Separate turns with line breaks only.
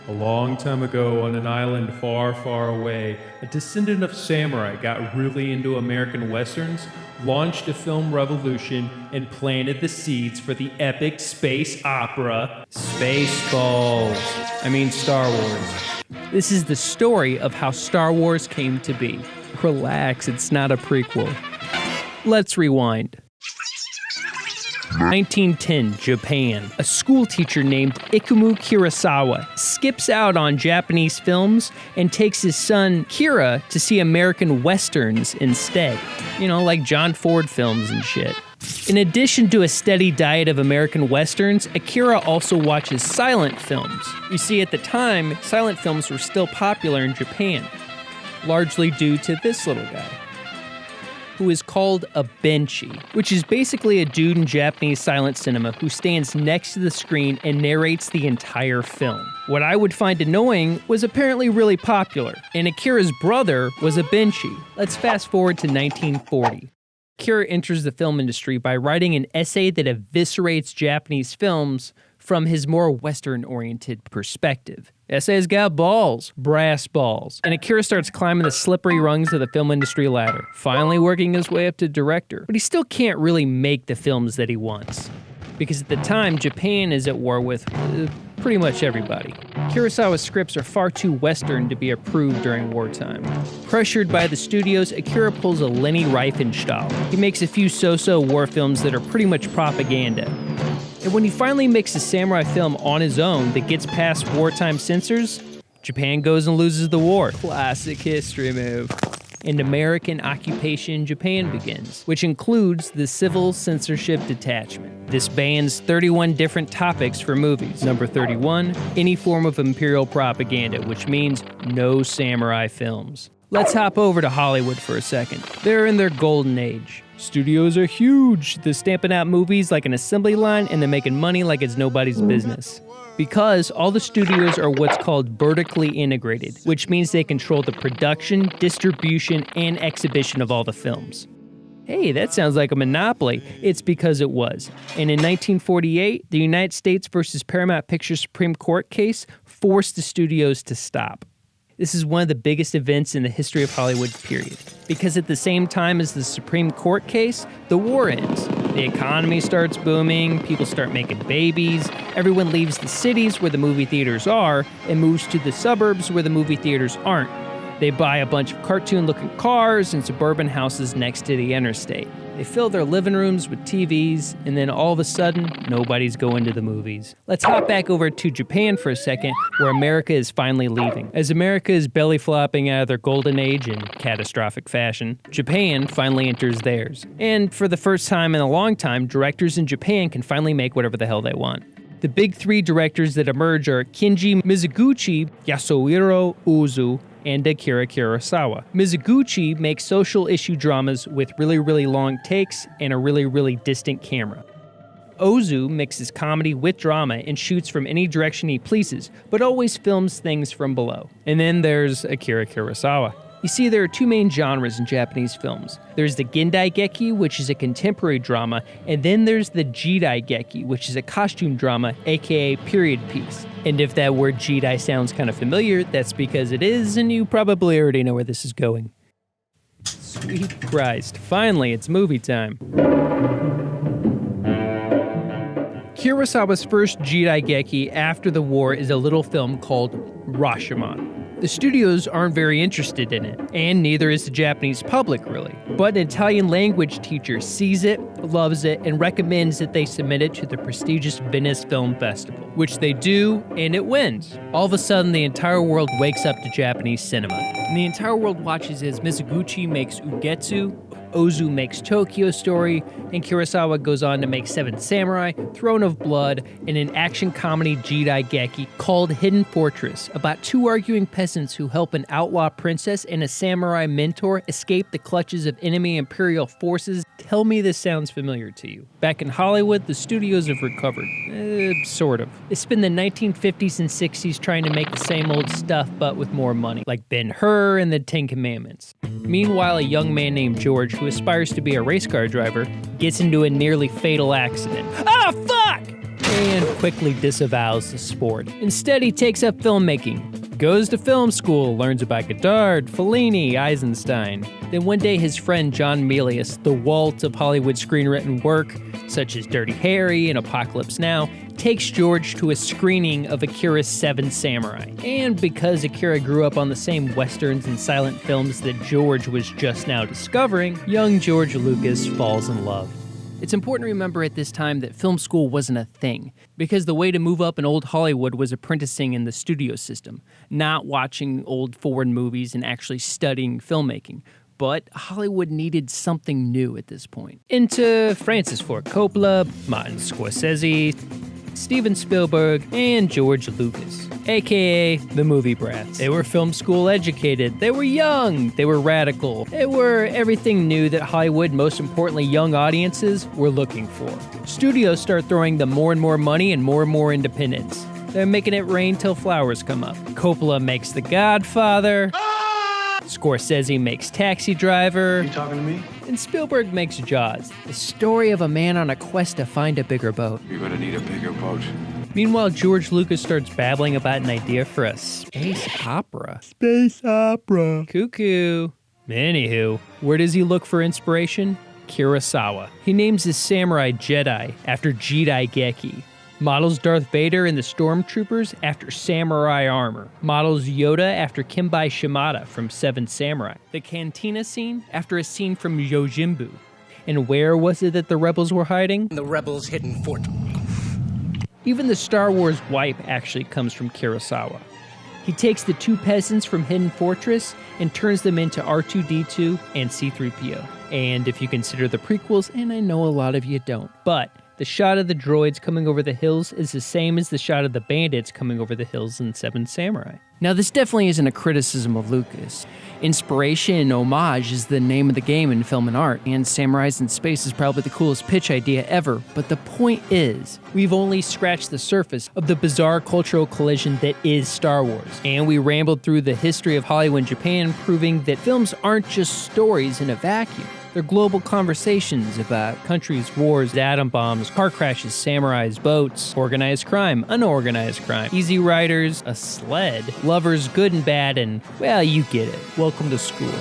A long time ago, on an island far, far away, a descendant of samurai got really into American westerns, launched a film revolution, and planted the seeds for the epic space opera, Spaceballs. Star Wars. This is the story of how Star Wars came to be. Relax, it's not a prequel. Let's rewind. 1910, Japan. A school teacher named Ikumu Kurosawa skips out on Japanese films and takes his son Kira to see American westerns instead. Like John Ford films and shit. In addition to a steady diet of American westerns, Akira also watches silent films. You see, at the time, silent films were still popular in Japan, largely due to this little guy, who is called a benchi, which is basically a dude in Japanese silent cinema who stands next to the screen and narrates the entire film. What I would find annoying was apparently really popular, and Akira's brother was a benchi. Let's fast forward to 1940. Akira enters the film industry by writing an essay that eviscerates Japanese films from his more Western-oriented perspective. Essay's got balls, brass balls, and Akira starts climbing the slippery rungs of the film industry ladder, finally working his way up to director. But he still can't really make the films that he wants, because at the time, Japan is at war with pretty much everybody. Kurosawa's scripts are far too Western to be approved during wartime. Pressured by the studios, Akira pulls a Leni Riefenstahl. He makes a few so-so war films that are pretty much propaganda. And when he finally makes a samurai film on his own that gets past wartime censors, Japan goes and loses the war. Classic history move. And American occupation in Japan begins, which includes the Civil Censorship Detachment. This bans 31 different topics for movies. Number 31, any form of imperial propaganda, which means no samurai films. Let's hop over to Hollywood for a second. They're in their golden age. Studios are huge. They're stamping out movies like an assembly line, and they're making money like it's nobody's business. Because all the studios are what's called vertically integrated, which means they control the production, distribution, and exhibition of all the films. Hey, that sounds like a monopoly. It's because it was. And in 1948, the United States versus Paramount Pictures Supreme Court case forced the studios to stop. This is one of the biggest events in the history of Hollywood, period. Because at the same time as the Supreme Court case, the war ends. The economy starts booming, people start making babies, everyone leaves the cities where the movie theaters are and moves to the suburbs where the movie theaters aren't. They buy a bunch of cartoon-looking cars and suburban houses next to the interstate. They fill their living rooms with TVs, and then all of a sudden, nobody's going to the movies. Let's hop back over to Japan for a second, where America is finally leaving. As America is belly flopping out of their golden age in catastrophic fashion, Japan finally enters theirs. And for the first time in a long time, directors in Japan can finally make whatever the hell they want. The big three directors that emerge are Kenji Mizoguchi, Yasuhiro Ozu, and Akira Kurosawa. Mizoguchi makes social issue dramas with really, really long takes and a really, really distant camera. Ozu mixes comedy with drama and shoots from any direction he pleases, but always films things from below. And then there's Akira Kurosawa. You see, there are two main genres in Japanese films. There's the Gendai-geki, which is a contemporary drama, and then there's the Jidai-geki, which is a costume drama, aka period piece. And if that word Jidai sounds kind of familiar, that's because it is, and you probably already know where this is going. Sweet Christ, finally, it's movie time. Kurosawa's first Jidai-geki after the war is a little film called Rashomon. The studios aren't very interested in it, and neither is the Japanese public, really. But an Italian language teacher sees it, loves it, and recommends that they submit it to the prestigious Venice Film Festival, which they do, and it wins. All of a sudden, the entire world wakes up to Japanese cinema. And the entire world watches as Mizoguchi makes Ugetsu, Ozu makes Tokyo Story, and Kurosawa goes on to make Seven Samurai, Throne of Blood, and an action comedy Jidai-geki called Hidden Fortress, about two arguing peasants who help an outlaw princess and a samurai mentor escape the clutches of enemy imperial forces. Tell me this sounds familiar to you. Back in Hollywood, the studios have recovered. Sort of. They spend the 1950s and 60s trying to make the same old stuff, but with more money, like Ben-Hur and the Ten Commandments. Meanwhile, a young man named George, who aspires to be a race car driver, gets into a nearly fatal accident. Ah, fuck! and quickly disavows the sport. Instead, he takes up filmmaking, goes to film school, learns about Godard, Fellini, Eisenstein. Then one day his friend John Milius, the Walt of Hollywood screenwritten work, such as Dirty Harry and Apocalypse Now, takes George to a screening of Akira's Seven Samurai. And because Akira grew up on the same westerns and silent films that George was just now discovering, young George Lucas falls in love. It's important to remember at this time that film school wasn't a thing, because the way to move up in old Hollywood was apprenticing in the studio system, not watching old foreign movies and actually studying filmmaking. But Hollywood needed something new at this point. Into Francis Ford Coppola, Martin Scorsese, Steven Spielberg, and George Lucas, aka the movie brats. They were film school educated, they were young, they were radical, they were everything new that Hollywood, most importantly young audiences, were looking for. Studios start throwing them more and more money and more independence. They're making it rain till flowers come up. Coppola makes The Godfather. Scorsese makes Taxi Driver.
You talking to me?
And Spielberg makes Jaws, the story of a man on a quest to find a bigger boat.
You're gonna need a bigger boat.
Meanwhile, George Lucas starts babbling about an idea for a space opera. Space opera. Cuckoo. Anywho, where does he look for inspiration? Kurosawa. He names his samurai Jedi after Jedi Geki. Models Darth Vader and the Stormtroopers after samurai armor. Models Yoda after Kimbai Shimada from Seven Samurai. The cantina scene after a scene from Yojimbo. And where was it that the rebels were hiding?
The rebels' hidden fort.
Even the Star Wars wipe actually comes from Kurosawa. He takes the two peasants from Hidden Fortress and turns them into R2-D2 and C-3PO. And if you consider the prequels, and I know a lot of you don't, but the shot of the droids coming over the hills is the same as the shot of the bandits coming over the hills in Seven Samurai. Now, this definitely isn't a criticism of Lucas. Inspiration and homage is the name of the game in film and art, and Samurais in Space is probably the coolest pitch idea ever, but the point is, we've only scratched the surface of the bizarre cultural collision that is Star Wars. And we rambled through the history of Hollywood and Japan, proving that films aren't just stories in a vacuum. They're global conversations about countries, wars, atom bombs, car crashes, samurais, boats, organized crime, unorganized crime, easy riders, a sled, lovers good and bad, and, well, you get it. Welcome to school.